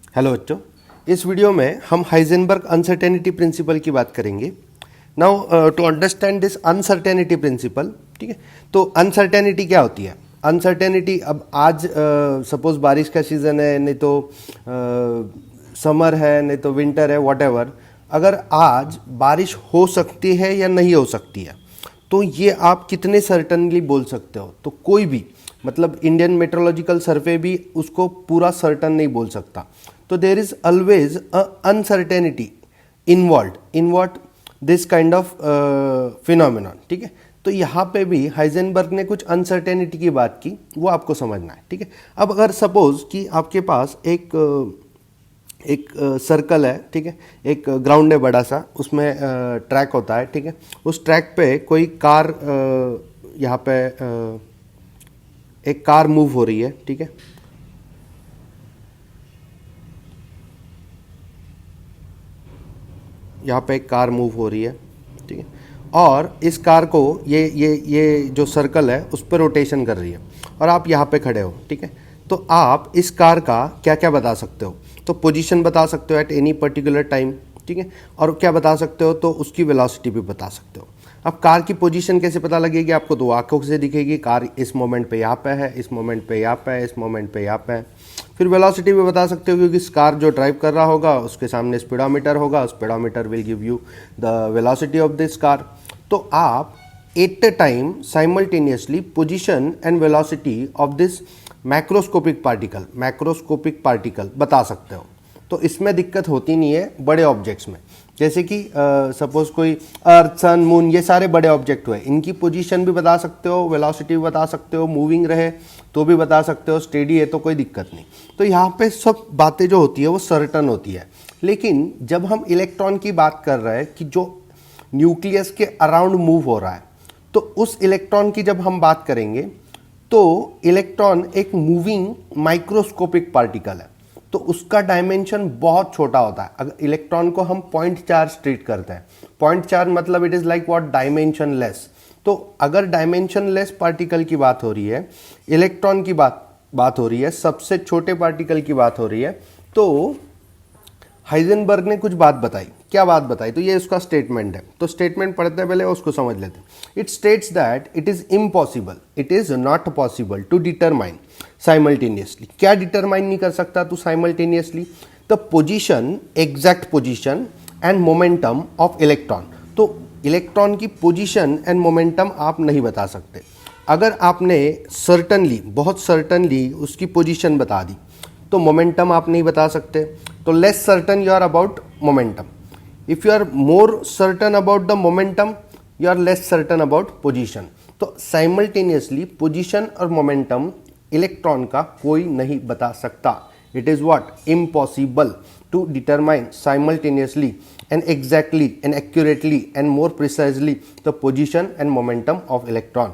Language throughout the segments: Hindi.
हेलो बच्चों, इस वीडियो में हम हाइजेनबर्ग अनसर्टेनिटी प्रिंसिपल की बात करेंगे। Now to understand this uncertainty principle, ठीक है, तो अनसर्टेनिटी क्या होती है? अनसर्टेनिटी, अब आज सपोज बारिश का सीज़न है, नहीं तो समर है, नहीं तो विंटर है, व्हाटएवर, अगर आज बारिश हो सकती है या नहीं हो सकती है, तो ये आप कितने सर्टनली बोल सकते हो? तो कोई भी, मतलब इंडियन मेट्रोलॉजिकल सर्वे भी उसको पूरा सर्टन नहीं बोल सकता। तो there is always a uncertainty involve in what this kind of phenomenon, ठीक है। तो यहाँ पे भी हाइजेनबर्ग ने कुछ अनसर्टेनिटी की बात की, वो आपको समझना है, ठीक है। अब अगर सपोज कि आपके पास एक सर्कल है, ठीक है, एक ग्राउंड है बड़ा सा, उसमें ट्रैक होता है, ठीक है। उस ट्रैक पे कोई कार, यहाँ पे एक कार मूव हो रही है, ठीक है। यहाँ पे एक कार मूव हो रही है, ठीक है, और इस कार को ये जो सर्कल है उस पर रोटेशन कर रही है, और आप यहाँ पे खड़े हो, ठीक है। तो आप इस कार का क्या क्या बता सकते हो? तो पोजीशन बता सकते हो एट एनी पर्टिकुलर टाइम, ठीक है, और क्या बता सकते हो? तो उसकी वेलोसिटी भी बता सकते हो। अब कार की पोजीशन कैसे पता लगेगी आपको? तो आंखों से दिखेगी, कार इस मोमेंट पे यहाँ पे है, इस मोमेंट पे यहाँ पे है, इस मोमेंट पे यहाँ पे है। फिर वेलोसिटी भी बता सकते हो, क्योंकि कार जो ड्राइव कर रहा होगा उसके सामने स्पीडोमीटर होगा, speedometer will give you the velocity of this car. तो आप at a time simultaneously position and velocity of this macroscopic particle बता सकते हो। तो इसमें दिक्कत होती नहीं है बड़े ऑब्जेक्ट्स में, जैसे कि सपोज कोई अर्थ, सन, मून, ये सारे बड़े ऑब्जेक्ट हुए, इनकी पोजीशन भी बता सकते हो, वेलोसिटी भी बता सकते हो, मूविंग रहे तो भी बता सकते हो, स्टेडी है तो कोई दिक्कत नहीं। तो यहाँ पे सब बातें जो होती है वो सर्टन होती है। लेकिन जब हम इलेक्ट्रॉन की बात कर रहे हैं कि जो न्यूक्लियस के अराउंड मूव हो रहा है, तो उस इलेक्ट्रॉन की जब हम बात करेंगे, तो इलेक्ट्रॉन एक मूविंग माइक्रोस्कोपिक पार्टिकल है, तो उसका डायमेंशन बहुत छोटा होता है। अगर इलेक्ट्रॉन को हम पॉइंट चार्ज ट्रीट करते हैं, पॉइंट चार्ज मतलब it is like what, dimension less. तो अगर डायमेंशन लेस पार्टिकल की बात हो रही है, इलेक्ट्रॉन की बात हो रही है, सबसे छोटे पार्टिकल की बात हो रही है, तो हाइजेनबर्ग ने कुछ बात बताई। क्या बात बताई? तो ये उसका स्टेटमेंट है। तो स्टेटमेंट पढ़ते हैं, पहले उसको समझ लेते हैं। It states that it is impossible, it is not possible to determine simultaneously. क्या डिटरमाइन नहीं कर सकता तू simultaneously? The position, exact position and momentum of electron. तो इलेक्ट्रॉन की पोजीशन एंड मोमेंटम आप नहीं बता सकते। अगर आपने सर्टनली, बहुत सर्टनली उसकी पोजीशन बता दी, तो मोमेंटम आप नहीं बता सकते। तो less certain you are about momentum. If you are more certain about the momentum, you are less certain about position. तो साइमल्टेनियसली पोजीशन और मोमेंटम इलेक्ट्रॉन का कोई नहीं बता सकता। It is what, impossible to determine simultaneously and exactly and accurately and more precisely the position and momentum of electron.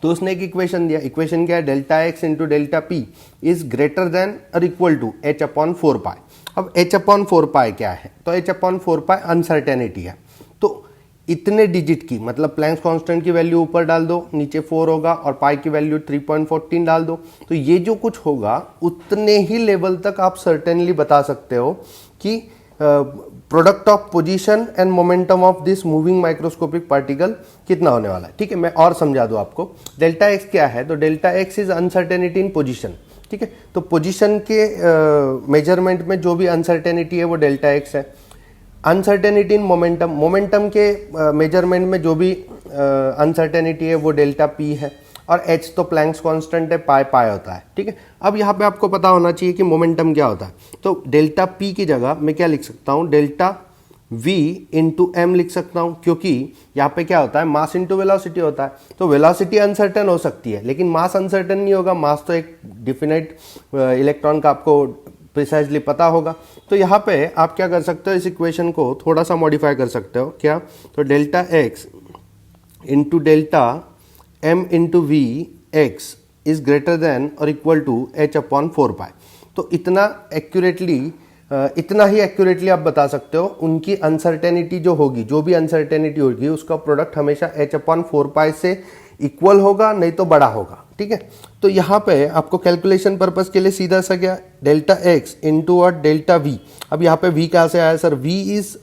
तो उसने एक इक्वेशन दिया। इक्वेशन क्या है? Delta x into delta p is greater than और equal to h upon 4 pi. अब एच अपॉन 4 पाई क्या है? तो एच अपॉन 4 पाई अनसर्टेनिटी है। तो इतने डिजिट की, मतलब प्लैंक्स कांस्टेंट की वैल्यू ऊपर डाल दो, नीचे 4 होगा, और पाई की वैल्यू 3.14 डाल दो, तो ये जो कुछ होगा उतने ही लेवल तक आप सर्टेनली बता सकते हो कि product of position and momentum of this moving microscopic particle कितना होने वाला है। ठीक है, मैं और समझा दूं आपको। डेल्टा एक्स क्या है? तो delta x is uncertainty in position, ठीक है। तो पोजीशन के मेजरमेंट में जो भी अनसर्टेनिटी है वो डेल्टा एक्स है। अनसर्टेनिटी इन मोमेंटम, मोमेंटम के मेजरमेंट में जो भी अनसर्टेनिटी है वो डेल्टा पी है, और एच तो प्लैंक्स कांस्टेंट है, पाई पाई होता है, ठीक है। अब यहाँ पे आपको पता होना चाहिए कि मोमेंटम क्या होता है। तो डेल्टा पी की जगह मैं क्या लिख सकता हूँ? डेल्टा v इंटू एम लिख सकता हूँ, क्योंकि यहाँ पे क्या होता है? मास इंटू वेलोसिटी होता है। तो वेलोसिटी अनसर्टन हो सकती है, लेकिन मास अनसर्टन नहीं होगा। मास तो एक डिफिनाइट इलेक्ट्रॉन का आपको प्रिसाइजली पता होगा। तो यहाँ पे आप क्या कर सकते हो? इस इक्वेशन को थोड़ा सा मॉडिफाई कर सकते हो। क्या? तो delta x into delta m into v x is greater than और equal to h upon 4 pi. तो इतना ही एक्यूरेटली आप बता सकते हो। उनकी अनसर्टेनिटी जो होगी, जो भी अनसर्टेनिटी होगी, उसका प्रोडक्ट हमेशा एच अपॉन 4 पाई से इक्वल होगा, नहीं तो बड़ा होगा, ठीक है। तो यहाँ पे आपको कैलकुलेशन पर्पस के लिए सीधा सा क्या, डेल्टा एक्स इंटू और डेल्टा वी। अब यहाँ पे वी कहाँ से आया sir, v is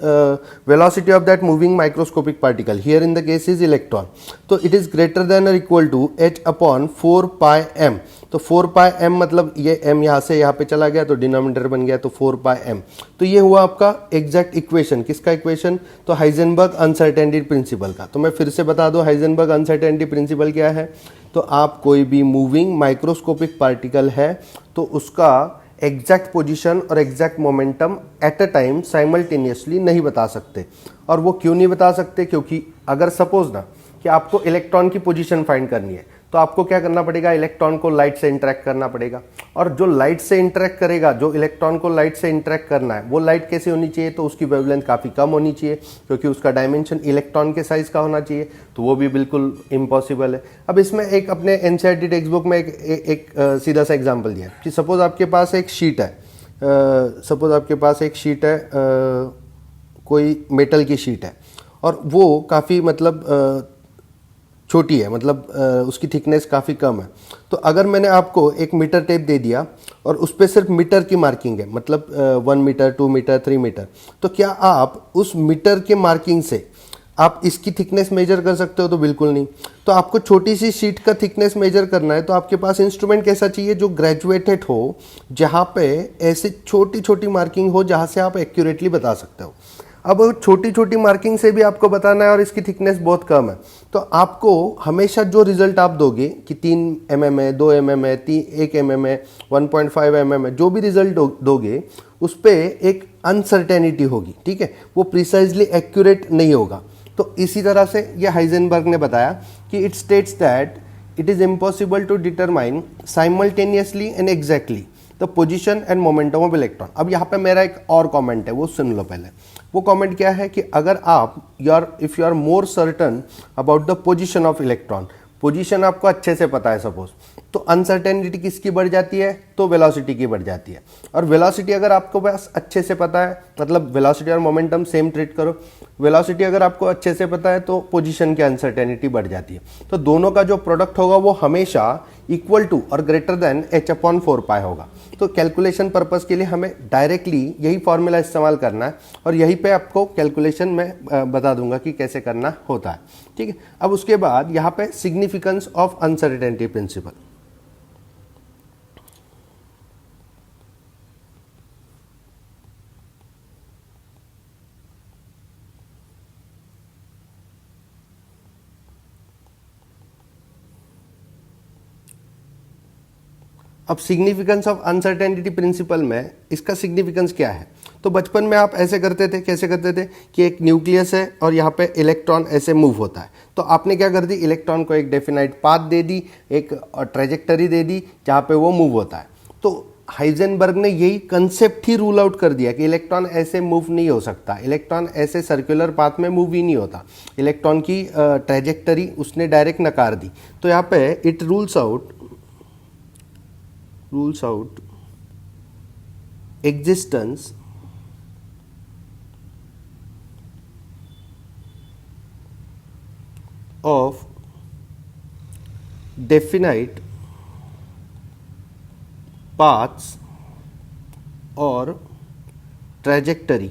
velocity of that moving microscopic particle, here in the case is electron. तो इट इज ग्रेटर देन और equal to h upon 4 pi m। तो 4 पाई m मतलब ये m यहाँ से यहाँ पे चला गया तो डिनोमिनेटर बन गया, तो 4 पाई m। तो ये हुआ आपका एग्जैक्ट इक्वेशन, किसका इक्वेशन, तो हाइजेनबर्ग अनसर्टेनिटी प्रिंसिपल का। तो मैं फिर से बता दूं हाइजेनबर्ग अनसर्टेनिटी प्रिंसिपल क्या है। तो आप कोई भी मूविंग माइक्रोस्कोपिक पार्टिकल है तो उसका एग्जैक्ट पोजीशन और exact momentum at a time simultaneously नहीं बता सकते। और वो क्यों नहीं बता सकते, क्योंकि अगर सपोज ना कि आपको इलेक्ट्रॉन की पोजीशन फाइंड करनी है तो आपको क्या करना पड़ेगा, इलेक्ट्रॉन को लाइट से इंटरेक्ट करना पड़ेगा। और जो लाइट से इंटरेक्ट करेगा, जो इलेक्ट्रॉन को लाइट से इंटरेक्ट करना है, वो लाइट कैसे होनी चाहिए, तो उसकी वेवलेंथ काफ़ी कम होनी चाहिए, क्योंकि उसका डायमेंशन इलेक्ट्रॉन के साइज का होना चाहिए, तो वो भी बिल्कुल इम्पॉसिबल है। अब इसमें एक अपने एनसीईआरटी टेक्स्ट बुक में एक सीधा सा एग्जाम्पल दिया कि सपोज आपके पास एक शीट है, कोई मेटल की शीट है और वो काफ़ी मतलब छोटी है, मतलब उसकी थिकनेस काफ़ी कम है। तो अगर मैंने आपको एक मीटर टेप दे दिया और उस पर सिर्फ मीटर की मार्किंग है, मतलब 1 मीटर 2 मीटर 3 मीटर, तो क्या आप उस मीटर के मार्किंग से आप इसकी थिकनेस मेजर कर सकते हो, तो बिल्कुल नहीं। तो आपको छोटी सी शीट का थिकनेस मेजर करना है तो आपके पास इंस्ट्रूमेंट कैसा चाहिए, जो ग्रेजुएटेड हो, जहाँ पे ऐसी छोटी छोटी मार्किंग हो जहाँ से आप एक्यूरेटली बता सकते हो। अब छोटी छोटी मार्किंग से भी आपको बताना है और इसकी थिकनेस बहुत कम है, तो आपको हमेशा जो रिजल्ट आप दोगे कि 3 mm है, 2 mm है, 1 mm है, 1.5 mm है, जो भी रिजल्ट दोगे उस पर एक अनसर्टेनिटी होगी, ठीक है, वो प्रिसाइजली एक्यूरेट नहीं होगा। तो इसी तरह से ये हाइजेनबर्ग ने बताया कि it states that it is impossible to determine simultaneously and exactly the position and momentum of electron. अब यहाँ पे मेरा एक और कमेंट है, वो सुन लो पहले। वो कमेंट क्या है कि अगर आप if you are more certain about the position of electron, position आपको अच्छे से पता है सपोज, तो अनसर्टेनिटी किसकी बढ़ जाती है, तो वेलोसिटी की बढ़ जाती है। और वेलोसिटी अगर आपको बस अच्छे से पता है, मतलब वेलोसिटी और मोमेंटम सेम ट्रीट करो, वेलोसिटी अगर आपको अच्छे से पता है तो पोजीशन की अनसर्टेनिटी बढ़ जाती है। तो दोनों का जो प्रोडक्ट होगा वो हमेशा इक्वल टू और ग्रेटर देन h/4 पाई होगा। तो कैलकुलेशन पर्पस के लिए हमें डायरेक्टली यही फॉर्मूला इस्तेमाल करना है और यहीं पे आपको कैलकुलेशन में बता दूंगा कि कैसे करना होता है, ठीक है। अब उसके बाद यहाँ पे सिग्निफिकेंस ऑफ अनसर्टेनिटी प्रिंसिपल। अब सिग्निफिकेंस ऑफ अनसर्टेनिटी प्रिंसिपल में इसका सिग्निफिकेंस क्या है, तो बचपन में आप ऐसे करते थे, कैसे करते थे कि एक न्यूक्लियस है और यहाँ पे इलेक्ट्रॉन ऐसे मूव होता है, तो आपने क्या कर दी, इलेक्ट्रॉन को एक डेफिनाइट पाथ दे दी, एक ट्रेजेक्टरी दे दी जहाँ पे वो मूव होता है। तो हाइजेनबर्ग ने यही कंसेप्ट ही रूल आउट कर दिया कि इलेक्ट्रॉन ऐसे मूव नहीं हो सकता, इलेक्ट्रॉन ऐसे सर्कुलर पाथ में मूव ही नहीं होता, इलेक्ट्रॉन की ट्रेजेक्टरी उसने डायरेक्ट नकार दी। तो यहाँ पे it rules out existence of definite paths or trajectory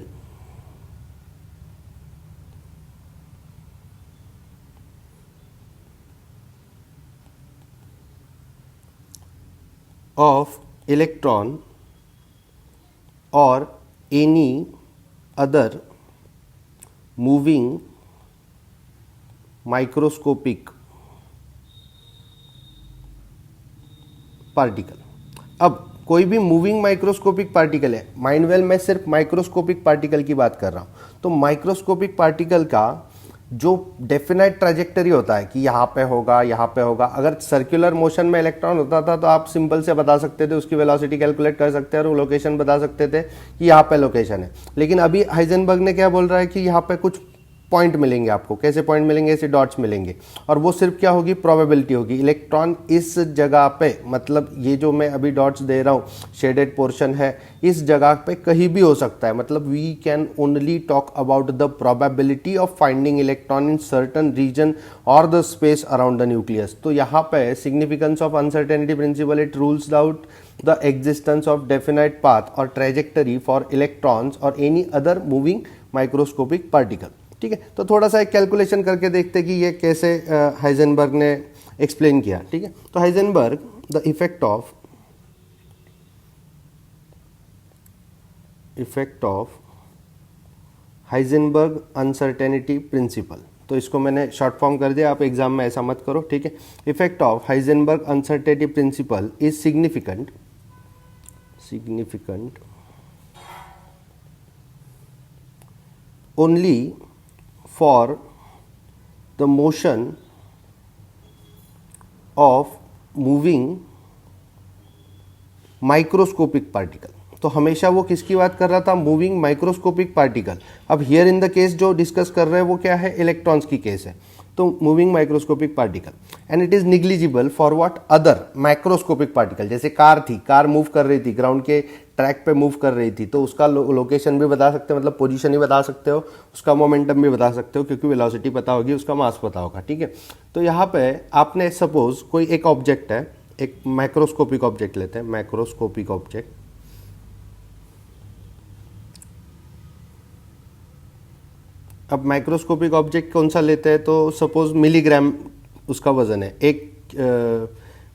of electron or any other moving microscopic particle. अब कोई भी मूविंग माइक्रोस्कोपिक पार्टिकल है, माइंडवेल में सिर्फ माइक्रोस्कोपिक पार्टिकल की बात कर रहा हूं, तो माइक्रोस्कोपिक पार्टिकल का जो डेफिनाइट ट्रैजेक्टरी होता है कि यहाँ पे होगा, यहाँ पे होगा। अगर सर्कुलर मोशन में इलेक्ट्रॉन होता था तो आप सिंपल से बता सकते थे, उसकी वेलोसिटी कैलकुलेट कर सकते हैं और लोकेशन बता सकते थे कि यहाँ पे लोकेशन है। लेकिन अभी हाइजेनबर्ग ने क्या बोल रहा है कि यहाँ पे कुछ पॉइंट मिलेंगे आपको। कैसे पॉइंट मिलेंगे? ऐसे डॉट्स मिलेंगे, और वो सिर्फ क्या होगी? प्रोबेबिलिटी होगी। इलेक्ट्रॉन इस जगह पे, मतलब ये जो मैं अभी डॉट्स दे रहा हूँ, शेडेड पोर्शन है, इस जगह पे कहीं भी हो सकता है। मतलब we can only talk about the probability of finding electron in certain region और the space around the nucleus. तो यहाँ पे significance of uncertainty principle, it rules out the existence of definite path और ट्रेजेक्टरी फॉर इलेक्ट्रॉन्स और any other moving microscopic particle. ठीक है, तो थोड़ा सा एक कैलकुलेशन करके देखते हैं कि ये कैसे हाइजेनबर्ग ने एक्सप्लेन किया। ठीक है, तो Heisenberg the effect of Heisenberg uncertainty principle, तो इसको मैंने शॉर्ट फॉर्म कर दिया, आप एग्जाम में ऐसा मत करो। ठीक है, effect of Heisenberg uncertainty principle is significant only for the motion of moving microscopic particle। तो हमेशा वो किसकी बात कर रहा था? Moving microscopic particle. अब हियर इन द केस जो डिस्कस कर रहे हैं वो क्या है? इलेक्ट्रॉन्स की केस है। तो moving microscopic particle, and it is negligible for what? Other microscopic particle. जैसे कार थी, कार मूव कर रही थी, ग्राउंड के ट्रैक पे मूव कर रही थी, तो उसका लोकेशन भी बता सकते हो, मतलब पोजीशन ही बता सकते हो, उसका मोमेंटम भी बता सकते हो, क्योंकि वेलोसिटी पता होगी, उसका मास पता होगा। ठीक है, तो यहाँ पे आपने सपोज कोई एक ऑब्जेक्ट है, एक माइक्रोस्कोपिक ऑब्जेक्ट लेते हैं, माइक्रोस्कोपिक ऑब्जेक्ट। अब माइक्रोस्कोपिक ऑब्जेक्ट कौन सा लेते हैं? तो सपोज मिलीग्राम उसका वजन है, 1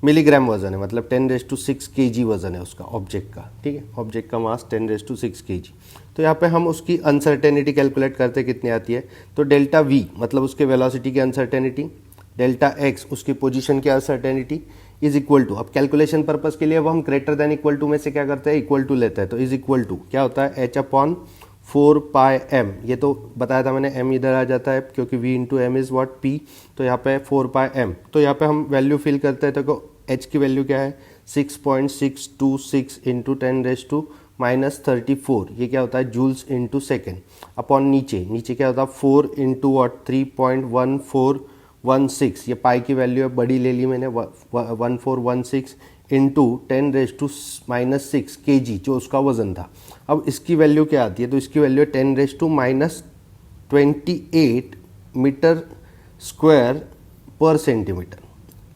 मिलीग्राम वजन है, मतलब 10⁶ kg वजन है उसका ऑब्जेक्ट का। ठीक है, ऑब्जेक्ट का मास 10⁶ kg। तो यहाँ पे हम उसकी अनसर्टेनिटी कैलकुलेट करते हैं, कितनी आती है? तो डेल्टा वी मतलब उसके वेलोसिटी की अनसर्टेनिटी, डेल्टा एक्स उसकी पोजीशन की अनसर्टेनिटी, इज इक्वल टू, अब कैलकुलेशन पर्पस के लिए अब हम ग्रेटर देन इक्वल टू में से क्या करते हैं? इक्वल टू लेते हैं। तो इज इक्वल टू क्या होता है? h/4πm। ये तो बताया था मैंने, m इधर आ जाता है क्योंकि v into m is what? p। तो यहाँ पे 4πm, तो यहाँ पे हम वैल्यू फिल करते हैं। तो h की वैल्यू क्या है? 6.626 इंटू 10⁻⁻34। ये क्या होता है? Joules into second. अपॉन नीचे क्या होता है? 4 इंटू वॉट? 3.1416। ये पाई की वैल्यू है, बड़ी ले ली मैंने, 1416 इंटू 10⁻⁻6 kg, जो उसका वजन था। अब इसकी वैल्यू क्या आती है? तो इसकी वैल्यू है 10⁻28 मीटर स्क्वायर पर सेंटीमीटर।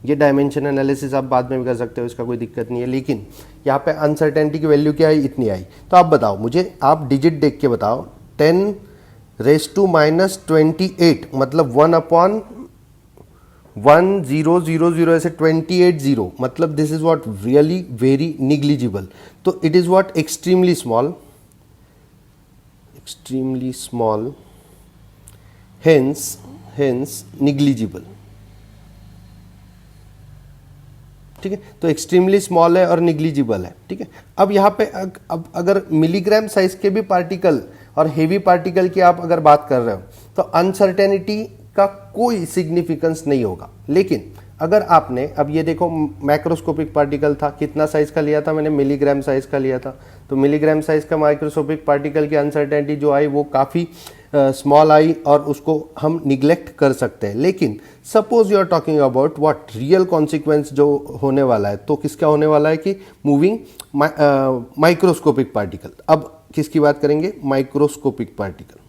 ये डायमेंशन एनालिसिस आप बाद में भी कर सकते हो, इसका कोई दिक्कत नहीं है, लेकिन यहाँ पे अनसर्टेनिटी की वैल्यू क्या आई? इतनी आई। तो आप बताओ मुझे, आप डिजिट देख के बताओ, 10⁻28 मतलब 1/1000 ऐसे 28 0, मतलब this is what? Really very negligible. तो it is what? Extremely small, hence negligible. ठीक है, तो एक्सट्रीमली स्मॉल है और निग्लिजिबल है। ठीक है, अब यहाँ पे अब अगर मिलीग्राम साइज के भी पार्टिकल और हेवी पार्टिकल की आप अगर बात कर रहे हो, तो अनसर्टेनिटी का कोई सिग्निफिकेंस नहीं होगा। लेकिन अगर आपने, अब ये देखो मैक्रोस्कोपिक पार्टिकल था, कितना साइज का लिया था मैंने? मिलीग्राम साइज का लिया था। तो मिलीग्राम साइज का माइक्रोस्कोपिक पार्टिकल की अनसर्टेनिटी जो आई वो काफ़ी स्मॉल आई, और उसको हम निग्लेक्ट कर सकते हैं। लेकिन suppose you are talking about what? Real consequence जो होने वाला है, तो किसका होने वाला है? कि मूविंग माइक्रोस्कोपिक पार्टिकल। अब किसकी बात करेंगे? Microscopic particle.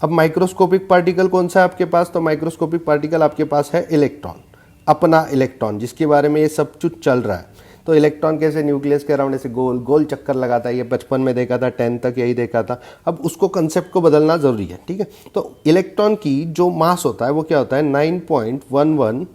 अब माइक्रोस्कोपिक पार्टिकल कौन सा है आपके पास? तो माइक्रोस्कोपिक पार्टिकल आपके पास है इलेक्ट्रॉन, अपना इलेक्ट्रॉन, जिसके बारे में ये सब कुछ चल रहा है। तो इलेक्ट्रॉन कैसे न्यूक्लियस के अराउंड ऐसे गोल गोल चक्कर लगाता है, ये बचपन में देखा था, 10 तक यही देखा था। अब उसको कंसेप्ट को बदलना जरूरी है। ठीक है, तो इलेक्ट्रॉन की जो मास होता है वो क्या होता है? 9.11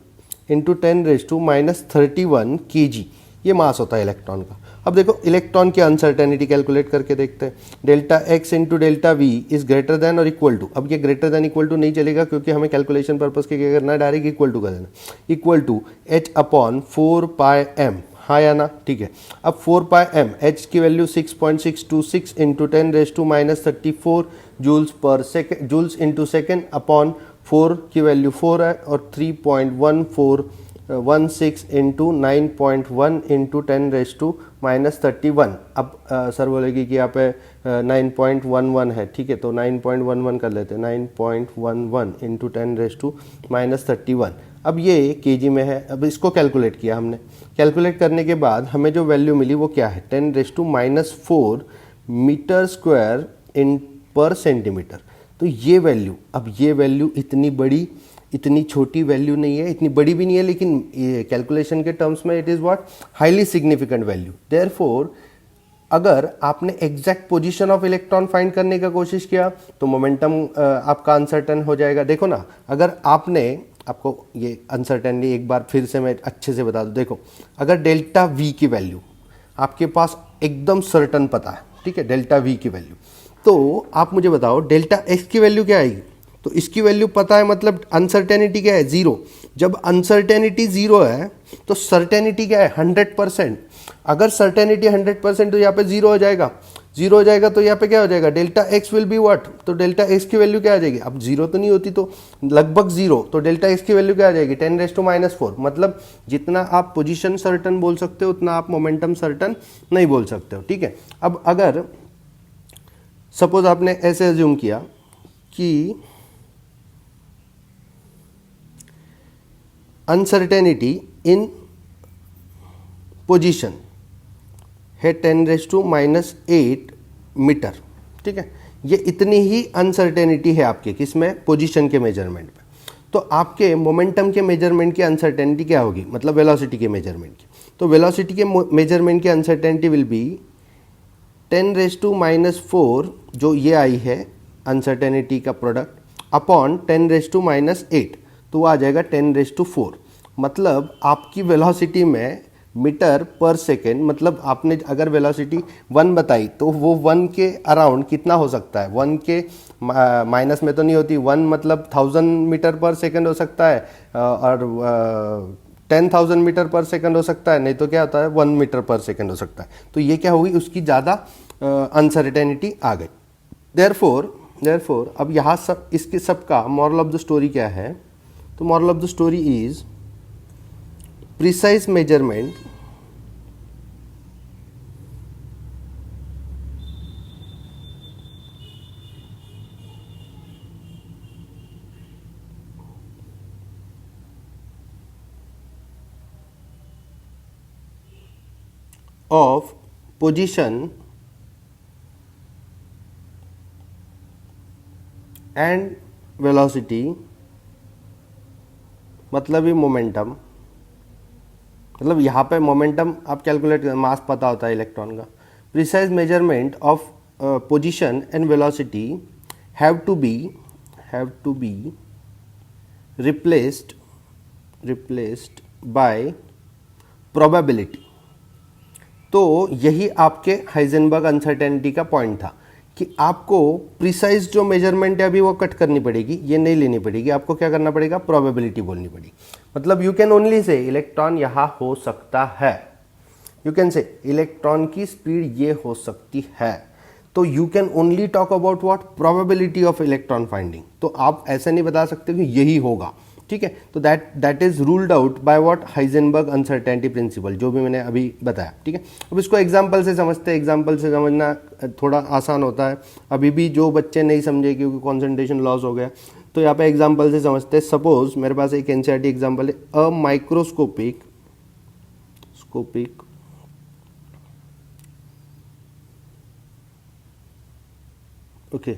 इंटू 10⁻31 kg, ये मास होता है इलेक्ट्रॉन का। अब देखो इलेक्ट्रॉन की अनसर्टेनिटी कैलकुलेट करके देखते हैं। Delta x into delta v is greater than और इक्वल टू। अब ये ग्रेटर देन इक्वल टू नहीं चलेगा, क्योंकि हमें कैलकुलेशन पर्पस के क्या करना है? डायरेक्ट इक्वल टू कर देना। इक्वल टू h/4πm, हाँ या ना? ठीक है, अब 4πm, h की value 6.626 into 10⁻34 joules into second, upon 4 की वैल्यू 4 है और 3.14 16 इंटू 9.1 इंटू 10⁻⁻31। अब सर बोलेगी कि यहाँ पे 9.11 है, ठीक है, तो 9.11 कर लेते हैं, 9.11 इंटू 10⁻⁻31। अब ये केजी में है। अब इसको कैलकुलेट किया हमने, कैलकुलेट करने के बाद हमें जो वैल्यू मिली वो क्या है, 10⁻⁻4 मीटर स्क्वायर इन पर सेंटीमीटर। तो ये वैल्यू, अब ये वैल्यू इतनी बड़ी, इतनी छोटी वैल्यू नहीं है, इतनी बड़ी भी नहीं है, लेकिन कैलकुलेशन के टर्म्स में it is what, highly significant value. Therefore अगर आपने exact position of electron find करने का कोशिश किया तो मोमेंटम आपका अनसर्टेन हो जाएगा। देखो ना, अगर आपको ये अनसर्टेनली एक बार फिर से मैं अच्छे से बता दूं। देखो, अगर डेल्टा वी की वैल्यू आपके पास एकदम सर्टन पता है, ठीक है, डेल्टा वी की वैल्यू, तो आप मुझे बताओ डेल्टा एक्स की वैल्यू क्या आएगी। तो इसकी वैल्यू पता है, मतलब अनसर्टेनिटी क्या है, जीरो। जब अनसर्टेनिटी जीरो है तो सर्टेनिटी क्या है, 100%। अगर सर्टेनिटी 100% तो यहाँ पे जीरो हो जाएगा, जीरो हो जाएगा तो यहाँ पे क्या हो जाएगा, delta x will be what, तो डेल्टा एक्स की वैल्यू क्या आ जाएगी, अब जीरो तो नहीं होती तो लगभग जीरो, तो डेल्टा एक्स की वैल्यू क्या आ जाएगी, 10⁻⁻4। मतलब जितना आप पोजीशन सर्टन बोल सकते हो उतना आप मोमेंटम सर्टन नहीं बोल सकते हो, ठीक है। अब अगर सपोज आपने ऐसे अज्यूम किया कि अनसर्टेनिटी इन पोजीशन है 10⁻⁸ मीटर, ठीक है, ये इतनी ही अनसर्टेनिटी है आपके किसमें, पोजीशन के मेजरमेंट में। तो आपके मोमेंटम के मेजरमेंट की अनसर्टेनिटी क्या होगी, मतलब वेलोसिटी के मेजरमेंट की। तो वेलोसिटी के मेजरमेंट की अनसर्टेनिटी विल बी 10⁻⁴, जो ये आई है अनसर्टेनिटी का प्रोडक्ट, अपॉन 10⁻⁸, तो वो आ जाएगा 10⁴। मतलब आपकी वेलोसिटी में मीटर पर सेकेंड, मतलब आपने अगर वेलोसिटी 1 बताई तो वो 1 के अराउंड कितना हो सकता है, 1 के माइनस में तो नहीं होती, 1 मतलब 1000 मीटर पर सेकेंड हो सकता है, और 10,000 मीटर पर सेकेंड हो सकता है, नहीं तो क्या होता है 1 मीटर पर सेकेंड हो सकता है। तो ये क्या होगी, उसकी ज़्यादा अनसर्टेनिटी आ गई। देयरफॉर अब यहाँ सब इसके सब का मॉरल ऑफ द स्टोरी क्या है, तो moral of the story is precise measurement of position and velocity, मतलब ये मोमेंटम, मतलब यहाँ पे मोमेंटम आप कैलकुलेट कर, मास पता होता है इलेक्ट्रॉन का। Precise measurement of position and velocity have to be replaced by probability. तो यही आपके हाइजेनबर्ग अनसर्टेनिटी का पॉइंट था कि आपको प्रिसाइज जो मेजरमेंट है अभी वो कट करनी पड़ेगी, ये नहीं लेनी पड़ेगी, आपको क्या करना पड़ेगा, प्रोबेबिलिटी बोलनी पड़ेगी। मतलब you can only say electron यहाँ हो सकता है, यू कैन से इलेक्ट्रॉन की स्पीड ये हो सकती है, तो you can only talk about what, probability of electron finding. तो आप ऐसे नहीं बता सकते कि यही होगा, ठीक है। तो that is ruled out by what, Heisenberg uncertainty principle, जो भी मैंने अभी बताया, ठीक है। अब इसको एग्जांपल से समझते हैं, एग्जांपल से समझना थोड़ा आसान होता है। अभी भी जो बच्चे नहीं समझे क्योंकि कॉन्सेंट्रेशन लॉस हो गया, तो यहाँ पे एग्जांपल से समझते हैं। सपोज मेरे पास एक एनसीईआरटी एग्जांपल है, a microscopic okay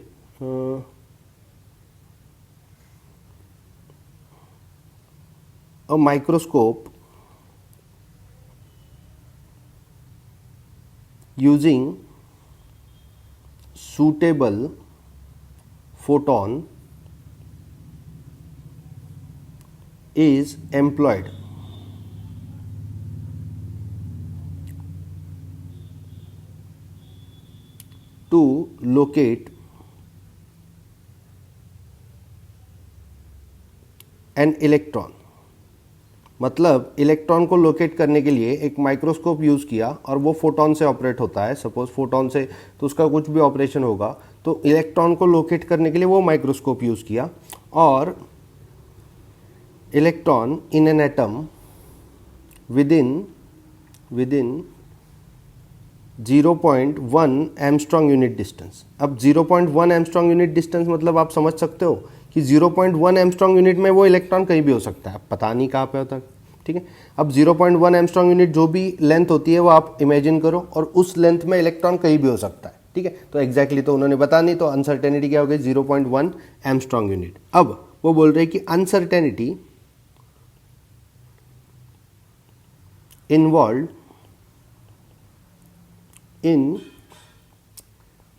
a microscope using suitable photon is employed to locate an electron। मतलब इलेक्ट्रॉन को लोकेट करने के लिए एक माइक्रोस्कोप यूज़ किया और वो फोटॉन से ऑपरेट होता है, सपोज फोटॉन से, तो उसका कुछ भी ऑपरेशन होगा, तो इलेक्ट्रॉन को लोकेट करने के लिए वो माइक्रोस्कोप यूज़ किया। और electron in an atom within 0.1 Armstrong unit distance. अब 0.1 एमस्ट्रॉन्ग यूनिट डिस्टेंस मतलब आप समझ सकते हो कि 0.1 एमस्ट्रॉन्ग यूनिट में वो इलेक्ट्रॉन कहीं भी हो सकता है, पता नहीं कहाँ पे होता है, ठीक है। अब 0.1 एमस्ट्रॉन्ग यूनिट जो भी लेंथ होती है वो आप इमेजिन करो, और उस लेंथ में इलेक्ट्रॉन कहीं भी हो सकता है, ठीक है। तो एग्जैक्टली तो उन्होंने बता नहीं, तो अनसर्टेनिटी क्या हो गई 0.1 एमस्ट्रॉन्ग यूनिट। अब वो बोल रहे हैं कि uncertainty involve in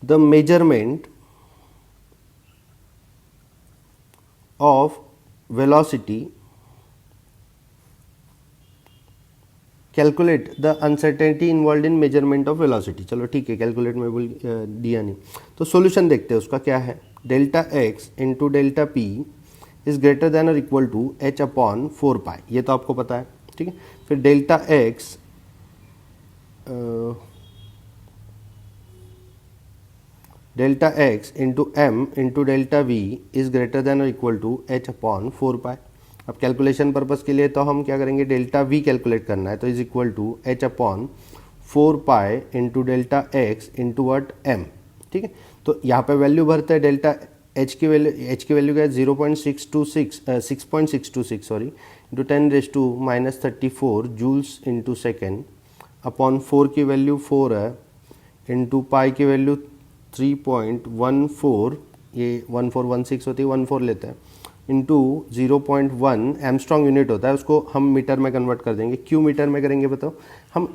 the measurement of velocity, calculate the uncertainty involve in measurement of velocity. चलो ठीक है, कैलकुलेट में बोल दिया नहीं, तो सॉल्यूशन देखते हैं उसका क्या है। Delta x into delta p is greater than और equal to h upon 4 pi, ये तो आपको पता है, ठीक है। फिर delta x into m into delta v is greater than और equal to h upon 4 pi. अब कैलकुलेशन पर्पस के लिए तो हम क्या करेंगे, डेल्टा वी कैलकुलेट करना है, तो is equal to h upon 4 pi into delta x into what m, ठीक है। तो यहाँ पे वैल्यू भरते हैं, डेल्टा एच की वैल्यू क्या है 6.626 sorry into 10⁻⁻34 joules into second upon 4 की वैल्यू 4 है इंटू पाई की वैल्यू 3.14, ये 1416 होती है, 14 लेते हैं, इंटू 0.1 एमस्ट्रॉन्ग यूनिट होता है, उसको हम मीटर में कन्वर्ट कर देंगे। क्यों मीटर में करेंगे बताओ, हम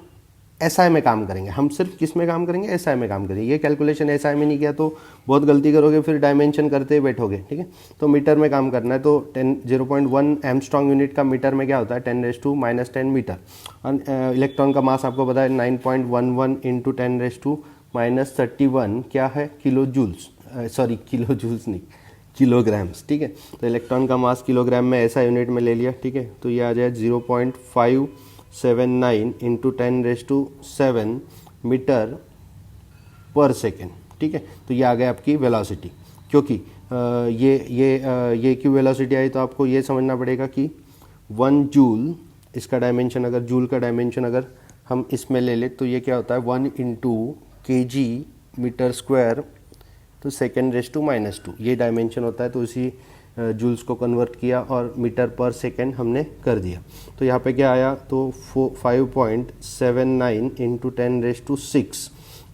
एसआई में काम करेंगे, हम सिर्फ किस में काम करेंगे, एसआई में काम करेंगे। ये कैलकुलेशन एसआई में नहीं किया तो बहुत गलती करोगे, फिर डायमेंशन करते बैठोगे, ठीक है। तो मीटर में काम करना है, तो 0.1 एमस्ट्रॉन्ग यूनिट का मीटर में क्या होता है 10⁻⁻10 मीटर। और इलेक्ट्रॉन का मास आपको पता है 9.11 इंटू 10⁻⁻31 क्या है, kilo joules, sorry kilo joules नहीं, किलोग्राम्स, ठीक है। तो इलेक्ट्रॉन का मास किलोग्राम में ऐसा यूनिट में ले लिया, ठीक है। तो ये आ जाए 0.579 इंटू 10⁻7 मीटर पर सेकेंड, ठीक है। तो ये आ गया आपकी वेलोसिटी। क्योंकि ये की वेलोसिटी आई तो आपको ये समझना पड़ेगा कि 1 जूल, इसका डायमेंशन अगर जूल का डायमेंशन अगर हम इसमें ले ले तो ये क्या होता है 1 इंटू kg मीटर स्क्वायर तो (10⁻², ये डायमेंशन होता है। तो इसी जूल्स को कन्वर्ट किया और मीटर पर सेकेंड हमने कर दिया। तो यहाँ पे क्या आया, तो 5.79 इंटू 10⁻6,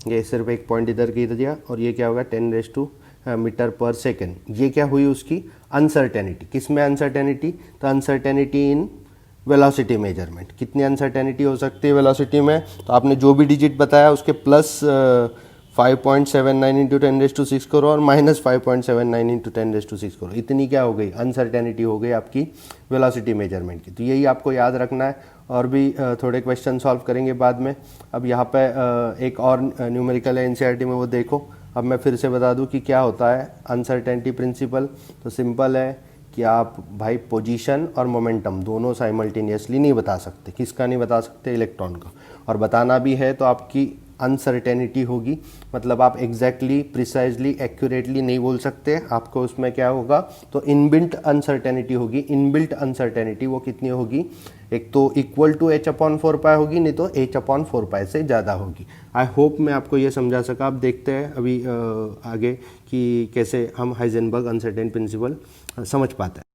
ये सिर्फ एक पॉइंट इधर की दिया, और ये क्या होगा 10 मीटर पर सेकेंड। ये क्या हुई उसकी अनसर्टेनिटी। किस में अनसर्टेनिटी, तो अनसर्टेनिटी इन वेलोसिटी मेजरमेंट। कितनी अनसर्टेनिटी हो सकती है वेलोसिटी में, तो आपने जो भी डिजिट बताया उसके प्लस 5.79 इंटू 10⁻6 करो और माइनस 5.79 इंटू 10⁻6 करो, इतनी क्या हो गई अनसर्टेनिटी हो गई आपकी वेलोसिटी मेजरमेंट की। तो यही आपको याद रखना है, और भी थोड़े क्वेश्चन सॉल्व करेंगे बाद में। अब यहाँ पे एक और न्यूमेरिकल है एनसीईआरटी में, वो देखो। अब मैं फिर से बता दूँ कि क्या होता है अनसर्टेनिटी प्रिंसिपल। तो सिंपल है कि आप भाई पोजीशन और मोमेंटम दोनों साइमल्टेनियसली नहीं बता सकते। किसका नहीं बता सकते, इलेक्ट्रॉन का। और बताना भी है तो आपकी अनसर्टेनिटी होगी, मतलब आप एग्जैक्टली प्रिसाइजली एक्यूरेटली नहीं बोल सकते। आपको उसमें क्या होगा, तो इनबिल्ट अनसर्टेनिटी होगी। इनबिल्ट अनसर्टेनिटी वो कितनी होगी, एक तो इक्वल टू h/4 पाई होगी, नहीं तो h/4 पाई से ज़्यादा होगी। आई होप मैं आपको ये समझा सका। आप देखते हैं अभी आगे कि कैसे हम हाइजेनबर्ग अनसर्टेन प्रिंसिपल समझ पाते हैं।